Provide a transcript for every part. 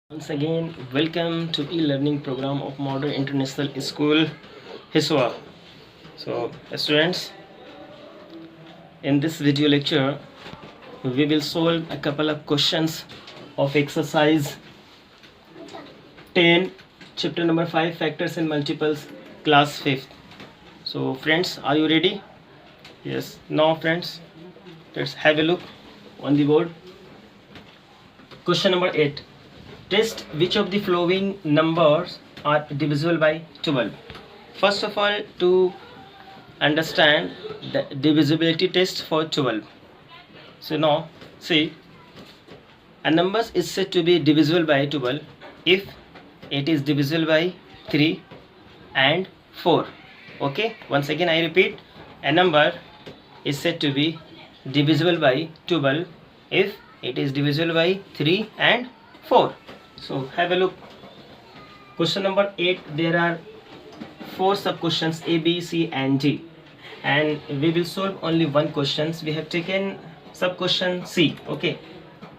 Once again, welcome to e-learning program of Modern International School, HISWA. So, students, in this video lecture, we will solve a couple of questions of exercise 10, chapter number 5, factors and multiples, class 5th. So, friends, are you ready? Yes. Now, friends, let's have a look on the board. Question number 8. Test which of the following numbers are divisible by 12. First of all, to understand the divisibility test for 12. So now, see, a number is said to be divisible by 12 if it is divisible by 3 and 4. Okay, once again I repeat, a number is said to be divisible by 12 if it is divisible by 3 and 4. So have a look. Question number 8. There are 4 sub questions A, B, C and D, and we will solve only one questions. We have taken sub question C. Okay,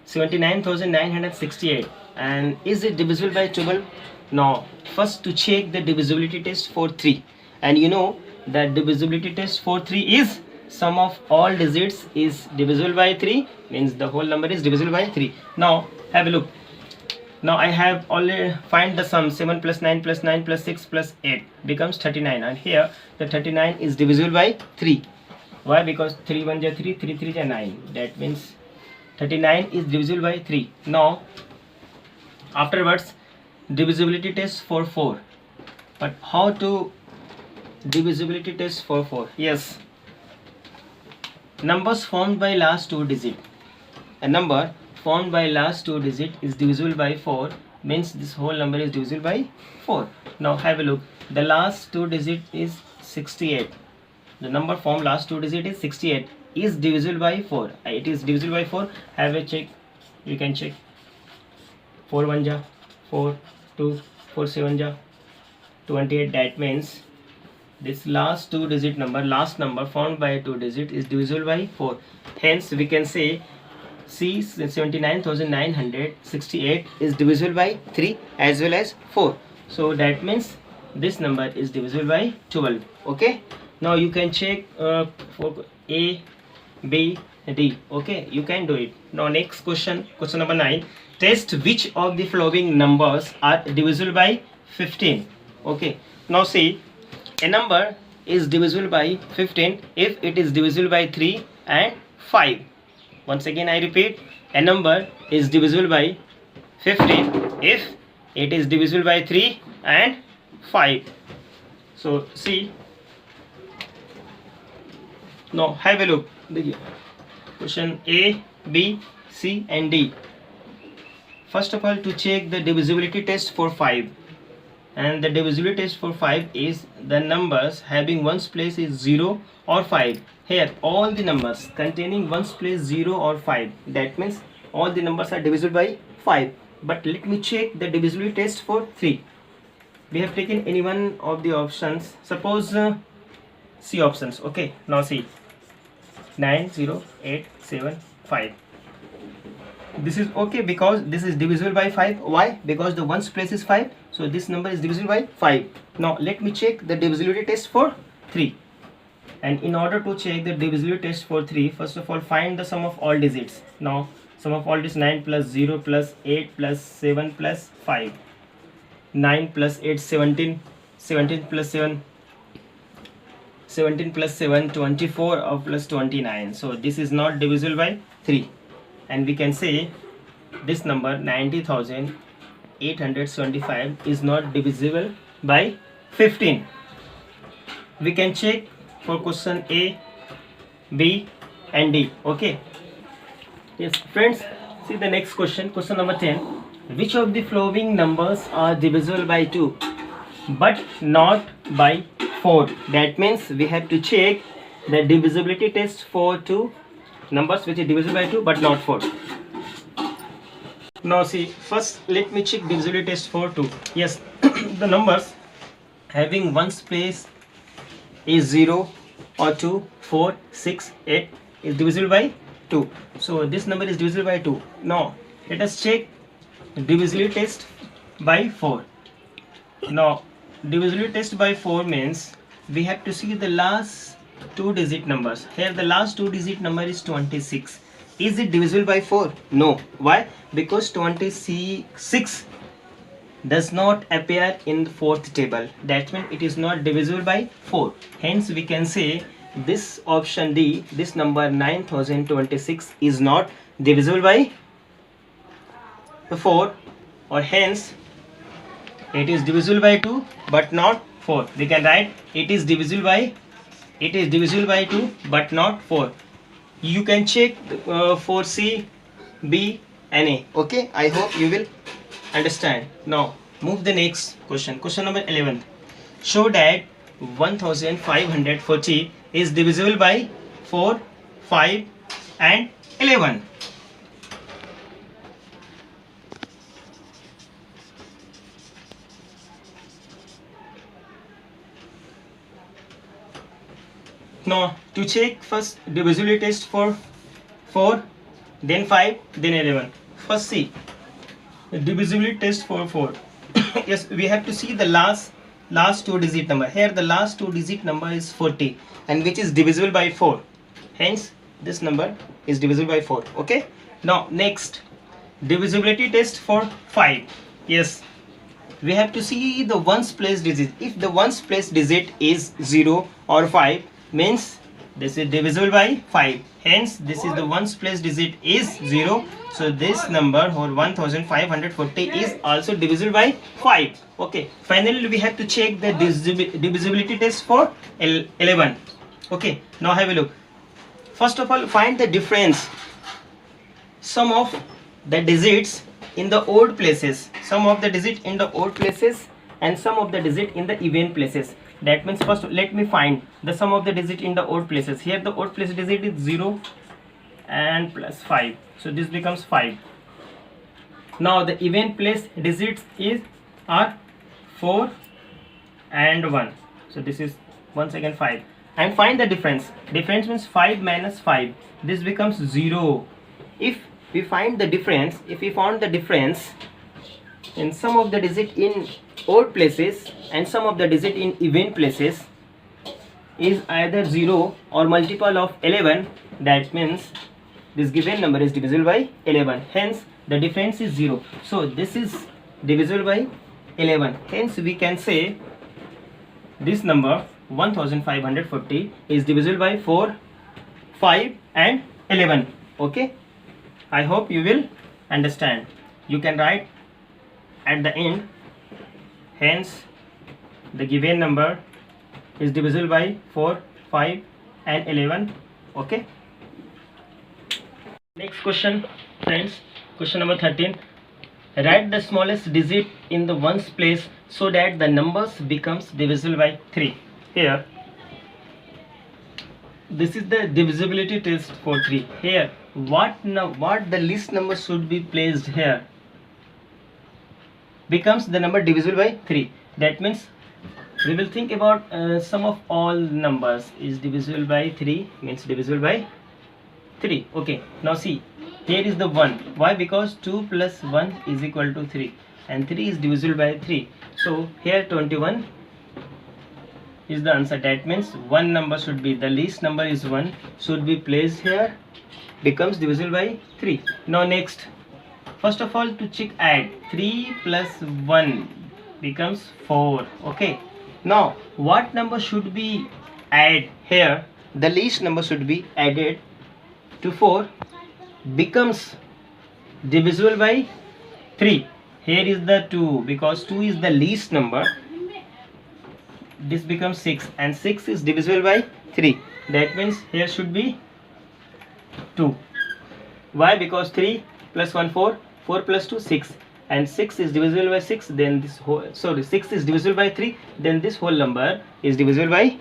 79,968. And is it divisible by 12? Now first to check the divisibility test for 3, and you know that divisibility test for 3 is sum of all digits is divisible by 3, means the whole number is divisible by 3. Now have a look. Now I have already find the sum. 7 plus 9 plus 9 plus 6 plus 8 becomes 39, and here the 39 is divisible by 3. Why? Because 3 1 ja 3, 3 3 ja 9. That means 39 is divisible by 3. Now afterwards, divisibility test for 4. But how to divisibility test for 4? Yes, numbers formed by last 2 digit. A number formed by last 2 digit is divisible by 4, means this whole number is divisible by 4. Now have a look. The last 2 digit is 68. The number formed last 2 digit is 68, is divisible by 4. It is divisible by 4. Have a check. You can check. 4 1 ja 4, 2 4 7 ja 28. That means this last 2 digit number, last number formed by 2 digit is divisible by 4. Hence we can say C 79,968 is divisible by 3 as well as 4. So that means this number is divisible by 12. Okay, now you can check for A, B, D. Okay, you can do it. Now next question, question number 9. Test which of the following numbers are divisible by 15. Okay, now see, a number is divisible by 15 if it is divisible by 3 and 5. Once again I repeat, a number is divisible by 15 if it is divisible by 3 and 5. So see, now have a look. Question A, B, C and D. First of all, to check the divisibility test for 5, and the divisibility test for 5 is the numbers having ones place is 0 or 5. Here all the numbers containing ones place 0 or 5, that means all the numbers are divisible by 5. But let me check the divisibility test for 3. We have taken any one of the options, suppose C options. Okay, now see, 9 0 8 7 5. This is okay because this is divisible by 5. Why? Because the ones place is 5, so this number is divisible by 5. Now let me check the divisibility test for 3. And in order to check the divisibility test for 3, first of all find the sum of all digits. Now sum of all digits, 9 plus 0 plus 8 plus 7 plus 5. 9 plus 8 17, 17 plus 7 17 plus 7 24 or plus 29. So this is not divisible by 3, and we can say this number 90,875 is not divisible by 15. We can check for question A, B and D. Okay, yes friends, see the next question, question number 10. Which of the following numbers are divisible by 2 but not by 4? That means we have to check the divisibility test for 2 numbers which is divisible by 2 but not 4. Now see, first let me check divisibility test for 2. Yes, the numbers having ones place is 0 or 2, 4, 6, 8 is divisible by 2. So this number is divisible by 2. Now let us check divisibility test by 4. Now divisibility test by 4 means we have to see the last two digit numbers. Here the last two digit number is 26. Is it divisible by 4? No. Why? Because 26 does not appear in the fourth table. That means it is not divisible by 4. Hence we can say this option D, this number 9026 is not divisible by 4, or hence it is divisible by 2 but not 4. We can write it is divisible by 2 but not 4. You can check for C, B and A. Okay, I hope you will understand. Now move the next question. Question number 11. Show that 1540 is divisible by 4, 5 and 11. Now to check, first divisibility test for 4, then 5, then 11. First see the divisibility test for 4. Yes, we have to see the last two digit number. Here the last two digit number is 40 and which is divisible by 4. Hence this number is divisible by 4. Okay. Now next divisibility test for 5. Yes, we have to see the ones place digit. If the ones place digit is 0 or 5, means this is divisible by 5. Hence this is the ones place digit is 0, so this number or 1540 is also divisible by 5. Okay, finally we have to check the divisibility test for 11. Okay, now have a look. First of all, find the difference, sum of the digits in the odd places, sum of the digit in the odd places and sum of the digit in the even places. That means first let me find the sum of the digit in the odd places. Here the odd place digit is 0 and plus 5, so this becomes 5. Now the even place digits are 4 and 1, so this is once again 5. And find the difference. Difference means 5 minus 5, this becomes 0. If we found the difference in sum of the digit in odd places and sum of the digit in even places is either 0 or multiple of 11, that means this given number is divisible by 11. Hence the difference is 0, so this is divisible by 11. Hence we can say this number 1540 is divisible by 4, 5 and 11. Okay, I hope you will understand. You can write at the end, hence the given number is divisible by 4, 5 and 11. Okay, next question friends, question number 13. Write the smallest digit in the ones place so that the numbers becomes divisible by 3. Here this is the divisibility test for 3. Here what the least number should be placed here becomes the number divisible by 3. That means we will think about sum of all numbers is divisible by 3, means divisible by 3. Okay, now see, here is the 1. Why? Because 2 plus 1 is equal to 3 and 3 is divisible by 3. So here 21 is the answer. That means one number should be, the least number is 1, should be placed here, becomes divisible by 3. Now next, first of all to check, add 3 plus 1 becomes 4. Okay, now what number should be added here? The least number should be added to 4, becomes divisible by 3. Here is the 2, because 2 is the least number, this becomes 6 and 6 is divisible by 3. That means here should be 2. Why? Because 3 plus 1 4, 4 plus 2 6 and 6 is divisible by 6, then this whole, sorry, 6 is divisible by 3, then this whole number is divisible by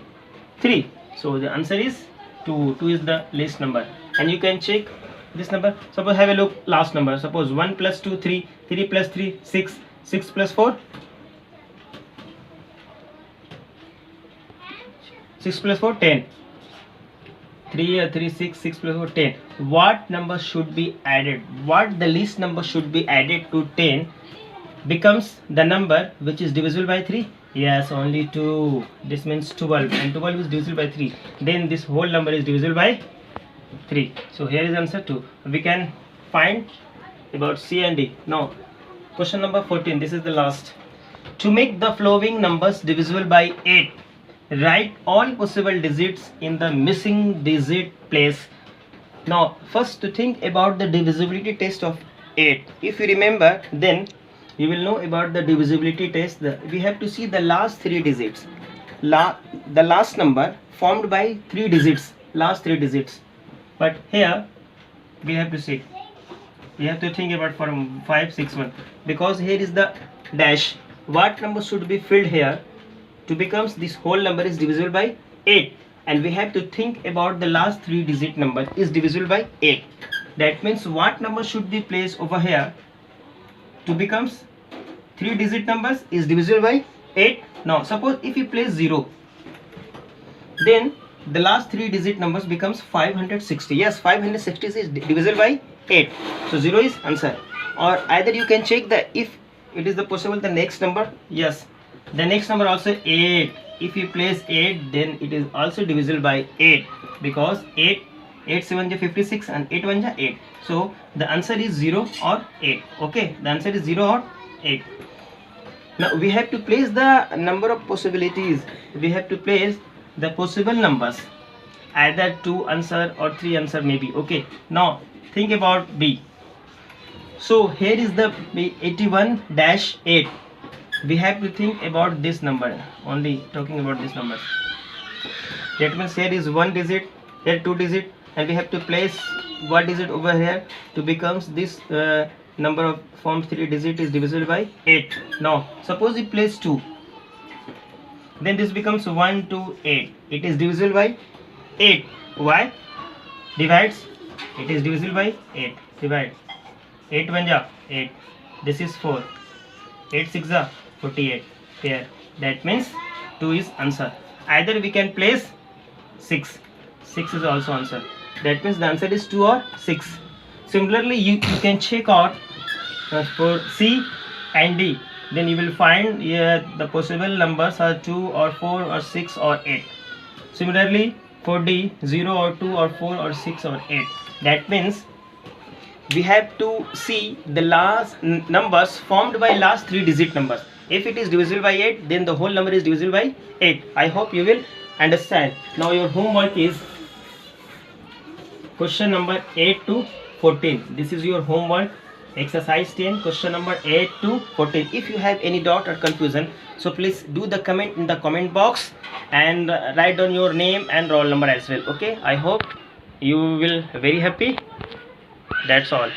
3. So the answer is 2. 2 is the least number. And you can check this number. Suppose have a look, last number. Suppose 1 plus 2 3, 3 plus 3 6, 6 plus 4 6 plus 4 10. 3 or 3, 6, 6 plus 4, 10. What number should be added? What the least number should be added to 10 becomes the number which is divisible by 3? Yes, only 2. This means 12, and 12 is divisible by 3. Then this whole number is divisible by 3. So here is answer 2. We can find about C and D. Now, question number 14. This is the last. To make the following numbers divisible by 8, write all possible digits in the missing digit place. Now, first to think about the divisibility test of 8. If you remember, then you will know about the divisibility test. We have to see the last 3 digits. The last number formed by 3 digits. Last 3 digits. But here we have to see. We have to think about from 5, 6, 1. Because here is the dash. What number should be filled here to becomes this whole number is divisible by 8, and we have to think about the last 3 digit number is divisible by 8. That means what number should be placed over here to becomes 3 digit numbers is divisible by 8. Now suppose if you place 0, then the last 3 digit numbers becomes 560. Yes, 560 is divisible by 8. So 0 is answer. Or either you can check the if it is the possible the next number. Yes, the next number also 8. If you place 8, then it is also divisible by 8, because 8 7 is 56 and 8 1 is 8. So the answer is 0 or 8. Okay, the answer is 0 or 8. Now we have to place the number of possibilities. We have to place the possible numbers, either 2 answer or 3 answer maybe. Okay, now think about B. So here is the 81-8. We have to think about this number, only talking about this number. That means here is 1 digit, here 2 digit, and we have to place 1 digit over here to becomes this number of forms 3 digit is divisible by 8. Now suppose we place 2, then this becomes 1 2 8. It is divisible by 8. Why? Divides. It is divisible by 8. Divide. 8 1 ja 8. This is 4. 8 6 ja 48. Here. That means 2 is answer. Either we can place 6. 6 is also answer. That means the answer is 2 or 6. Similarly, you can check out for C and D. Then you will find the possible numbers are 2 or 4 or 6 or 8. Similarly, for D, 0 or 2 or 4 or 6 or 8. That means we have to see the last numbers formed by last 3 digit numbers. If it is divisible by 8, then the whole number is divisible by 8. I hope you will understand. Now your homework is question number 8 to 14. This is your homework. Exercise 10, question number 8 to 14. If you have any doubt or confusion, so please do the comment in the comment box and write down your name and roll number as well. Okay, I hope you will very happy. That's all.